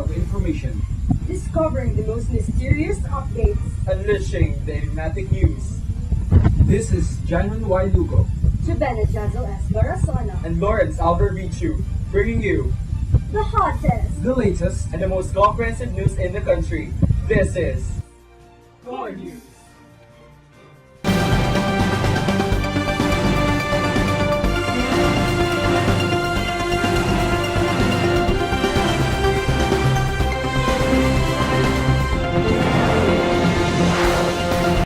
of information. Discovering the most mysterious updates. Unleashing the enigmatic news. This is Janon Y. Lugo. Jabena Jazel S. Barasona. And Lawrence Alvarvichu, bringing you The hottest. The latest and the most comprehensive news in the country. This is Core News.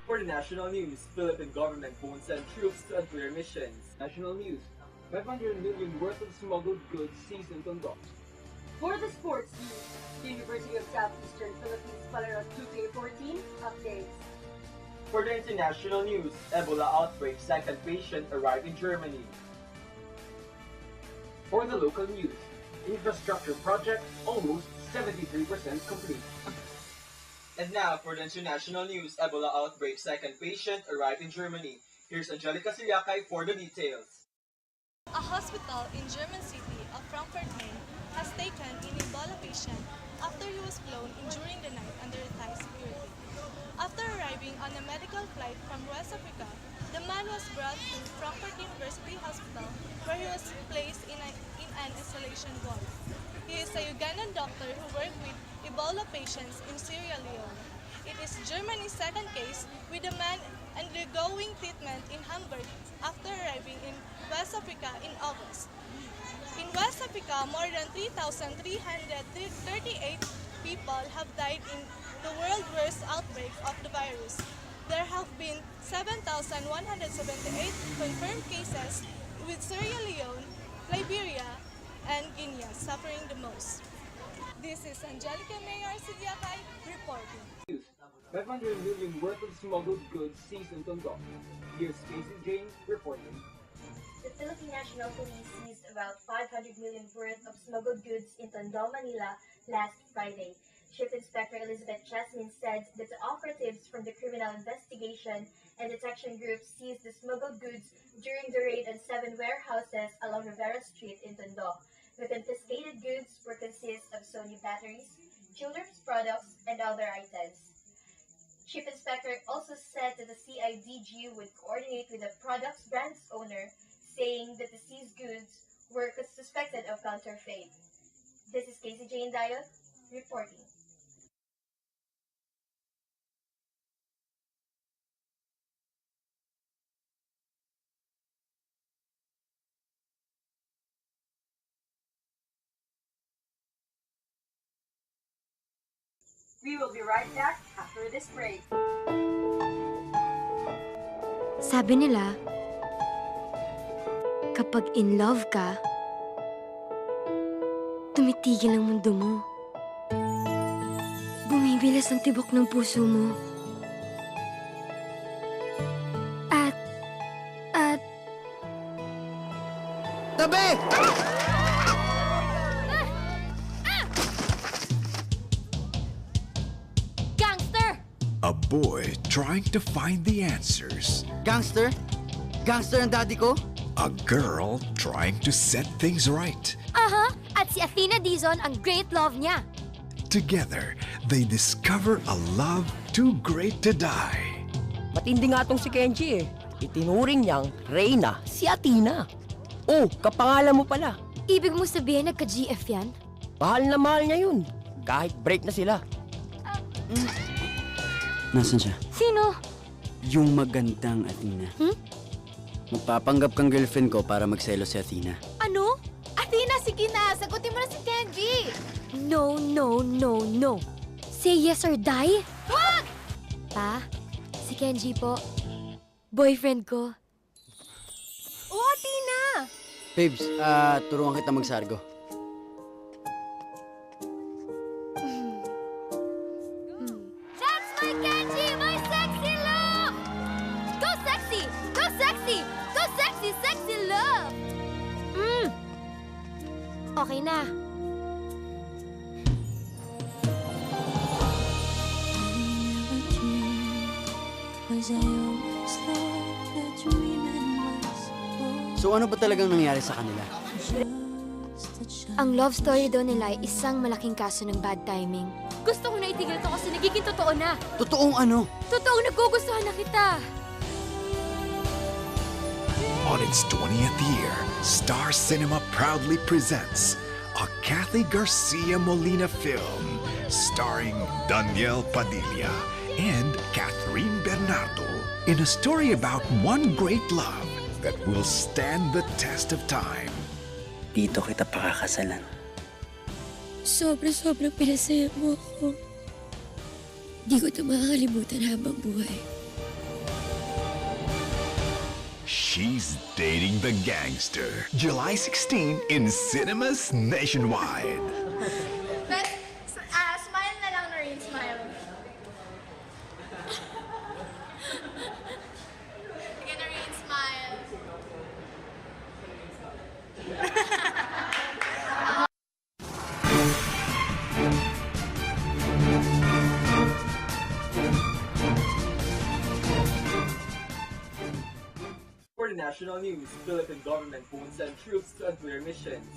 For the national news, Philippine government won't send troops to unclear missions. National News. 500 million worth of smuggled goods seized in Tondo. For the sports news, the University of Southeastern Philippines Palaro 2K14 updates. For the international news, Ebola outbreak, second patient arrived in Germany. For the local news, infrastructure project almost 73% complete. And now for the international news, Ebola outbreak, second patient arrived in Germany. Here's Angelica Siliakay for the details. A hospital in German city of Frankfurt Main has taken in Ebola patient after he was flown in during the night under Thai security. After arriving on a medical flight from West Africa, the man was brought to Frankfurt University Hospital where he was placed in an isolation ward. He is a Ugandan doctor who worked with Ebola patients in Sierra Leone. It is Germany's second case, with a man undergoing treatment in Hamburg after arriving in West Africa in August. In West Africa, more than 3,338 people have died in the world's worst outbreak of the virus. There have been 7,178 confirmed cases, with Sierra Leone, Liberia, and Guinea suffering the most. This is Angelica Mayor Sidiakay reporting. 500 million worth of smuggled goods seized in Tondo. Here's Casey Jane reporting. The Philippine National Police seized about 500 million worth of smuggled goods in Tondo, Manila last Friday. Chief Inspector Elizabeth Jasmine said that the operatives from the Criminal Investigation and Detection Group seized the smuggled goods during the raid on 7 warehouses along Rivera Street in Tondo. The confiscated goods were consist of Sony batteries, children's products, and other items. Chief Inspector also said that the CIDG would coordinate with the product's brand's owner, saying that the seized goods were suspected of counterfeit. This is Casey Jane Diot reporting. We will be right back after this break. Sabi nila, kapag in love ka, tumitigil ang mundo mo. Bumibilas ang tibok ng puso mo. At... Tabi! A boy trying to find the answers. Gangster? Gangster ang daddy ko? A girl trying to set things right. Aha! At si Athena Dizon ang great love niya. Together, they discover a love too great to die. Matindi nga tong si Kenji eh. Itinuring niyang Reyna si Athena. Oh, kapangalan mo pala. Ibig mo sabihin nagka-GF yan? Mahal na mahal niya yun. Kahit break na sila. Nasaan siya? Sino? Yung magandang Athena. Magpapanggap kang girlfriend ko para magselo si Athena. Ano? Athena, sige na! Sagutin mo na si Kenji! No, no, no, no. Say yes or die? Wag! Pa, si Kenji po. Boyfriend ko. Oh, Athena! Babes, turuan kita magsargo. That's my Kenji! My sexy love! Go sexy! Go sexy! Go sexy! Sexy love! Okay na. So ano ba talagang nangyari sa kanila? Ang love story daw nila ay isang malaking kaso ng bad timing. Gusto ko na itigil to kasi nagiging totoo na. Totoong ano? Totoong nagugustuhan na kita. On its 20th year, Star Cinema proudly presents a Kathy Garcia Molina film starring Daniel Padilla and Catherine Bernardo in a story about one great love that will stand the test of time. Dito kita pakakasalan. Sobrang pinasaya mo ako. Di ko ito makakalimutan habang buhay. She's Dating the Gangster. July 16 in cinemas nationwide. Smile na lang, Noreen, smile. Sige, Noreen, smile. For the national news, Philippine government won't send troops to unclear missions.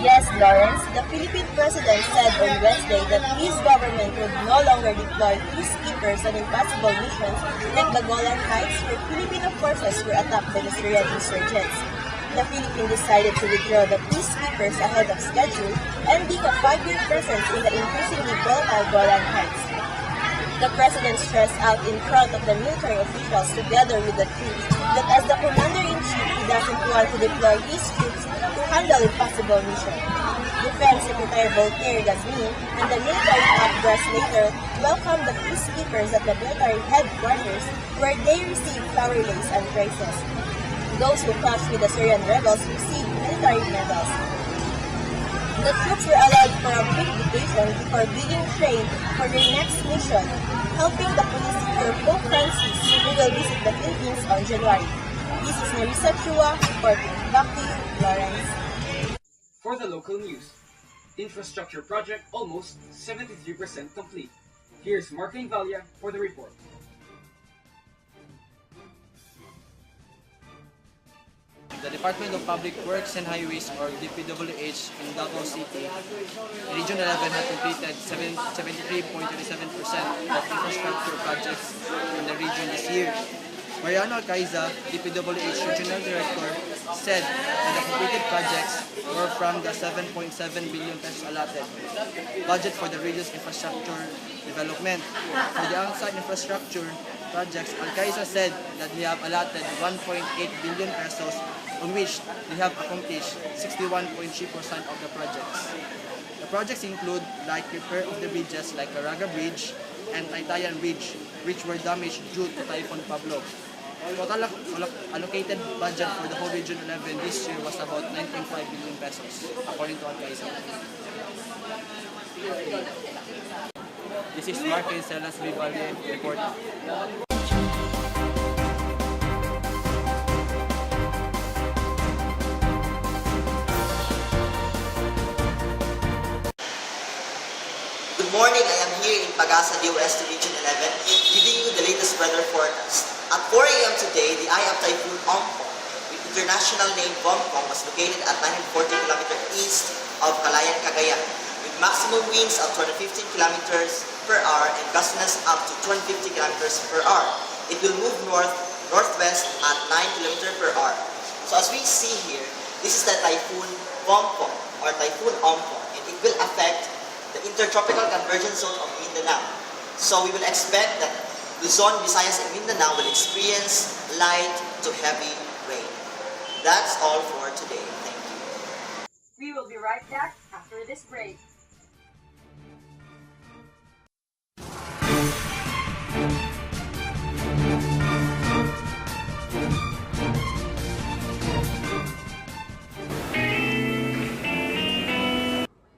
Yes, Lawrence, the Philippine president said on Wednesday that his government would no longer deploy peacekeepers on impossible missions like the Golan Heights where Filipino forces were attacked by the Syrian insurgents. The Philippines decided to withdraw the peacekeepers ahead of schedule, ending a 5-year presence in the increasingly volatile Golan Heights. The president stressed out in front of the military officials together with the troops that as the commander-in-chief, he doesn't want to deploy his troops to handle impossible mission. Defense Secretary Voltaire Gazmin and the military top brass later welcomed the peacekeepers at the military headquarters where they received flower lace and praises. Those who clashed with the Syrian rebels received military medals. The troops were allowed for a brief vacation before being trained for their next mission, helping the police secure Pope Francis, who will visit the Philippines on January. This is Marisa Chua reporting. Back to you, Lawrence. For the local news, infrastructure project almost 73% complete. Here's Martin Valia for the report. The Department of Public Works and Highways, or DPWH, in Davao City, Region 11 had completed 73.37% of infrastructure projects in the region this year. Mariano Alcaiza, DPWH Regional Director, said that the completed projects were from the 7.7 billion pesos allotted budget for the region's infrastructure development. For the on-site infrastructure projects, Alcaiza said that they have allotted 1.8 billion pesos, on which they have accomplished 61.3% of the projects. The projects include like repair of the bridges like Caraga Bridge and Taytayan Bridge, which were damaged due to Typhoon Pablo. Total allocated budget for the whole Region 11 this year was about 9.5 billion pesos, according to Alcaiza. This is Mark Encelas Vivaldi reporting. Good morning, I am here in Pagasa de Oeste Region 11, giving you the latest weather forecast. At 4 a.m. today, the eye of Typhoon Ompong, with international name Bompong, was located at 940 km east of Calayan, Cagayan, with maximum winds of 215 km per hour and gustiness up to 250 km per hour. It will move northwest at 9 km per hour. So as we see here, this is the Typhoon Bompong or Typhoon Ompong, and it will affect the intertropical convergence zone of Mindanao. So we will expect that Luzon, Visayas, and Mindanao will experience light to heavy rain. That's all for today. Thank you. We will be right back after this break.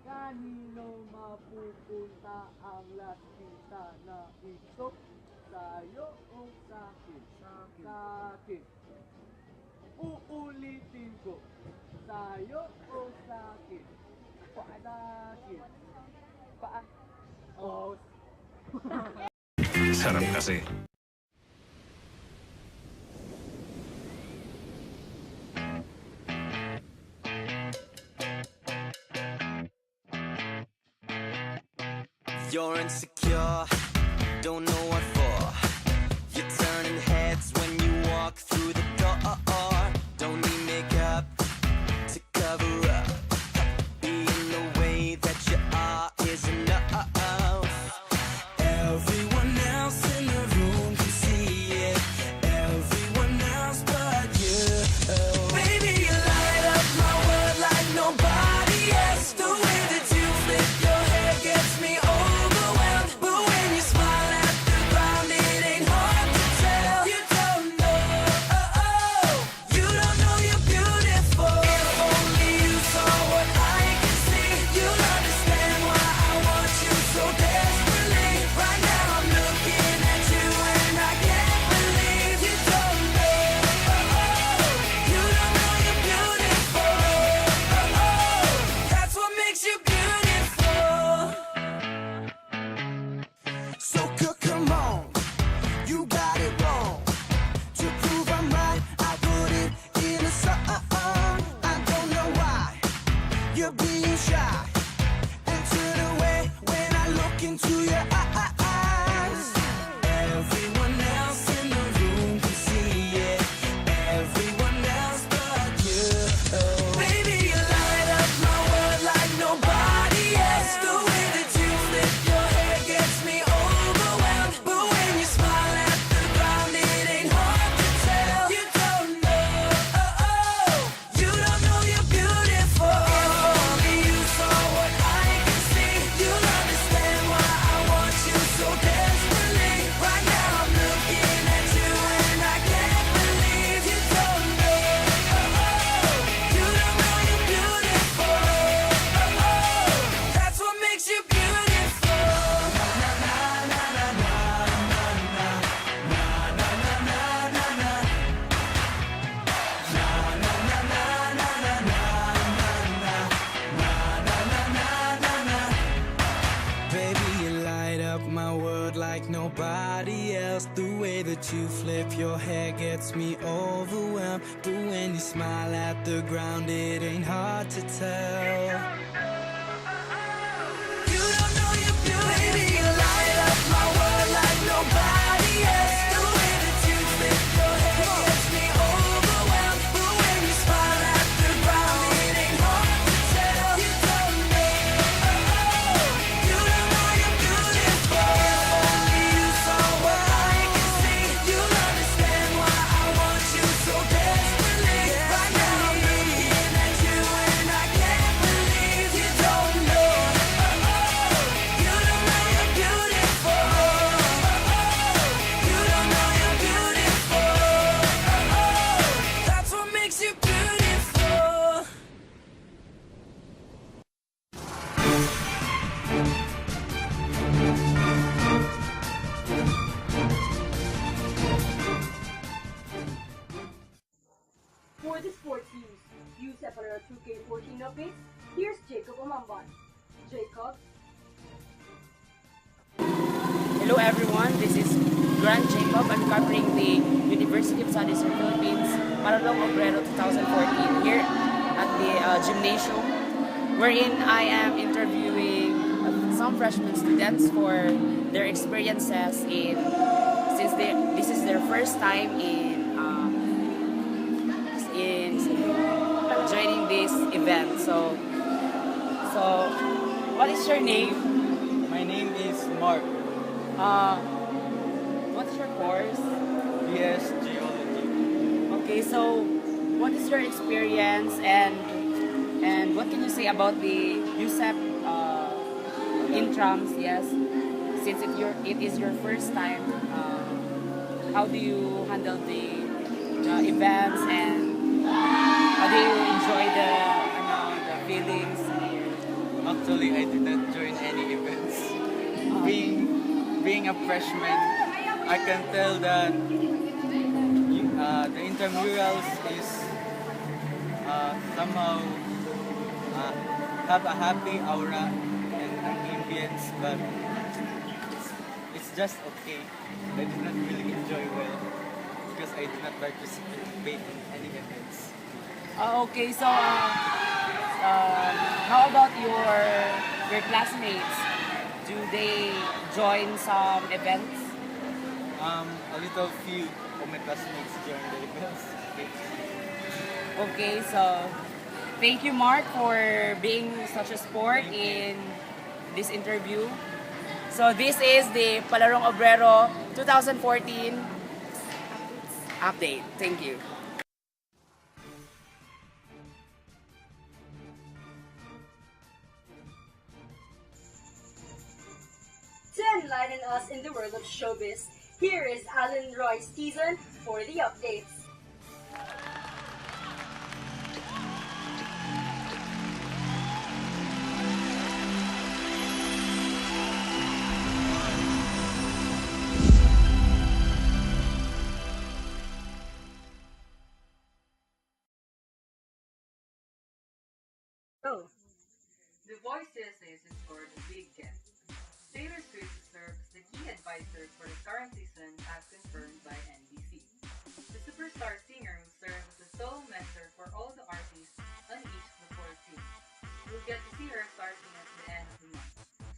Kanino mapupunta ang lasita na ito? Sa'yo o sa'kin? Sa'kin. Uulitin ko. Sa'yo o sa'kin? Sa'kin. Oh. Sarap kasi. You're insecure, don't know what for. You're turning heads when you walk through the door. Don't need makeup to cover up. Being the way that you are is enough. Everyone else in the room can see it. Everyone else but you. Baby, you light up my world like nobody else. The way that you flip your hair gets me overwhelmed. But when you smile at the ground, it ain't hard to tell. You don't know, you don't know you're beautiful. If only you saw what I can see, you'll understand why I want you so desperately. Right now I'm looking at you and I can't believe you don't know, you don't know you're beautiful. That's what makes you beautiful. So come on, you got it wrong. To prove I'm right, I put it in a song. I don't know why you're being shy and turn away when I look into your eyes. Everyone else in the room can see it. Everyone else but you. Baby, you light up my world like nobody else. The way that you flip your hair gets me overwhelmed. But when you smile at the ground, it ain't hard to tell. You don't know, you don't know you're beautiful. If only you saw what I can see, you'll understand why I want you so desperately. Right now I'm looking at you and I can't believe you don't know, you don't know you're beautiful. That's what makes you beautiful. Na na na na na na na na na na na na na. Na na na na na na na na na. Baby, you light up my world like nobody else. The way that you flip your hair gets me overwhelmed. But when you smile at the ground, it ain't hard to tell. You don't know you're beautiful. Baby, you light up my world like nobody else. The way that you flip your hair gets me overwhelmed. But when you smile at the ground, it ain't hard to tell. You don't know, you don't know you're beautiful. If only you saw what I can see, you'll understand why I want you so desperately. Right now I'm looking at you and I can't believe you don't know, you don't know you're beautiful. You don't know you're beautiful. That's what makes you beautiful. For the sports news, use Epalera 2K14 updates. Here's Jacob Omamban. Jacob. Hello everyone, this is Grant Jacob. I'm covering the University of Southeastern Philippines Maradong Obrero 2014 here at the gymnasium, wherein I am interviewing some freshman students for their experiences since this is their first time in joining this event. So what is your name? My name is Mark. What's your course? BS Geology. Okay, so what is your experience and what can you say about the USEP intrams? Yes, since it is your first time, how do you handle the events and how do you enjoy the feelings? Actually, I did not join any events. Being a freshman, I can tell that the intramurals is somehow have a happy aura and an ambience, but it's just okay. I did not really enjoy well because I did not participate in any events. Okay, so how about your classmates? Do they join some events? A little few of my classmates during the events. Okay, so thank you, Mark, for being such a sport in this interview. So this is the Palarong Obrero 2014 update. Thank you. To enlighten us in the world of showbiz, here is Alan Roy Steason for the updates. Oh. The Voice USA has scored a big get. Taylor Swift serves the key advisor for the current season as confirmed by NBC. The superstar singer will serve as the sole mentor for all the artists on each of the 4 teams. We'll get to see her starting at the end of the month.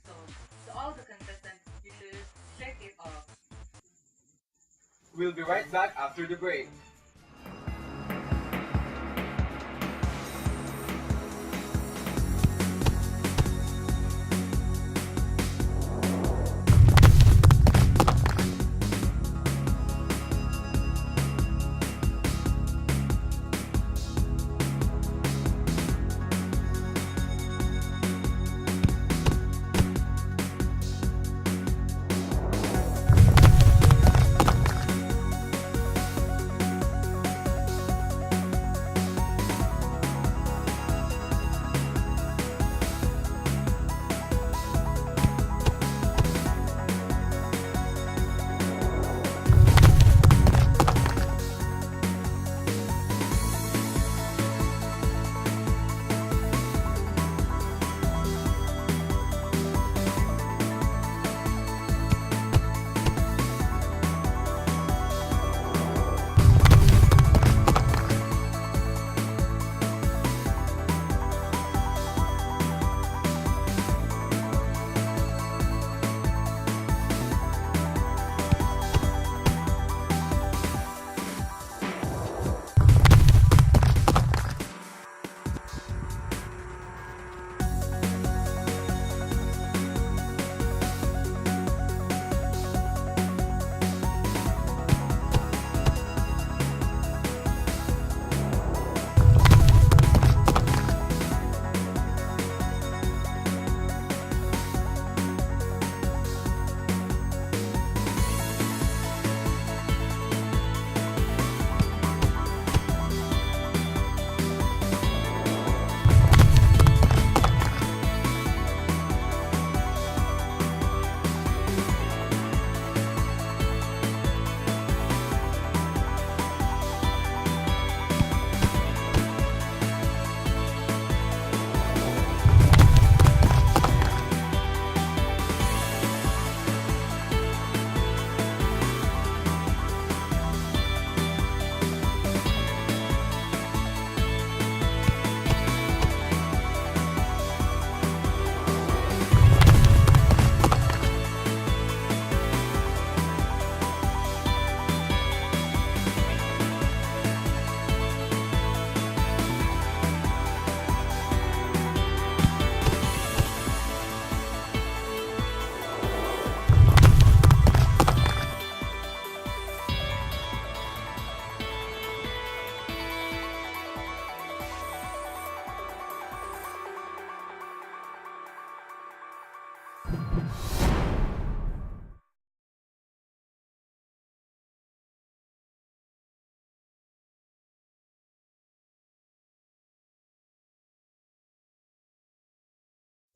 So, to all the contestants, you should check it out. We'll be right back after the break.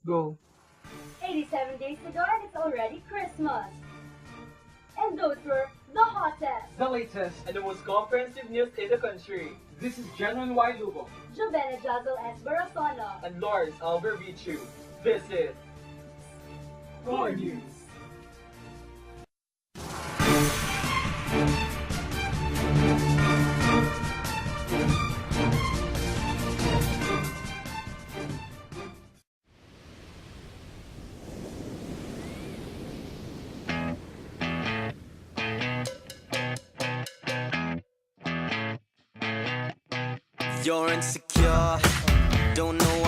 Go. 87 days to go and it's already Christmas. And those were the hottest, The latest and the most comprehensive news in the country. This is Genuine Y. Lugo Jovena Jazel S. Barasona, and Lawrence Albert Vichu. This is Core News. You're insecure, don't know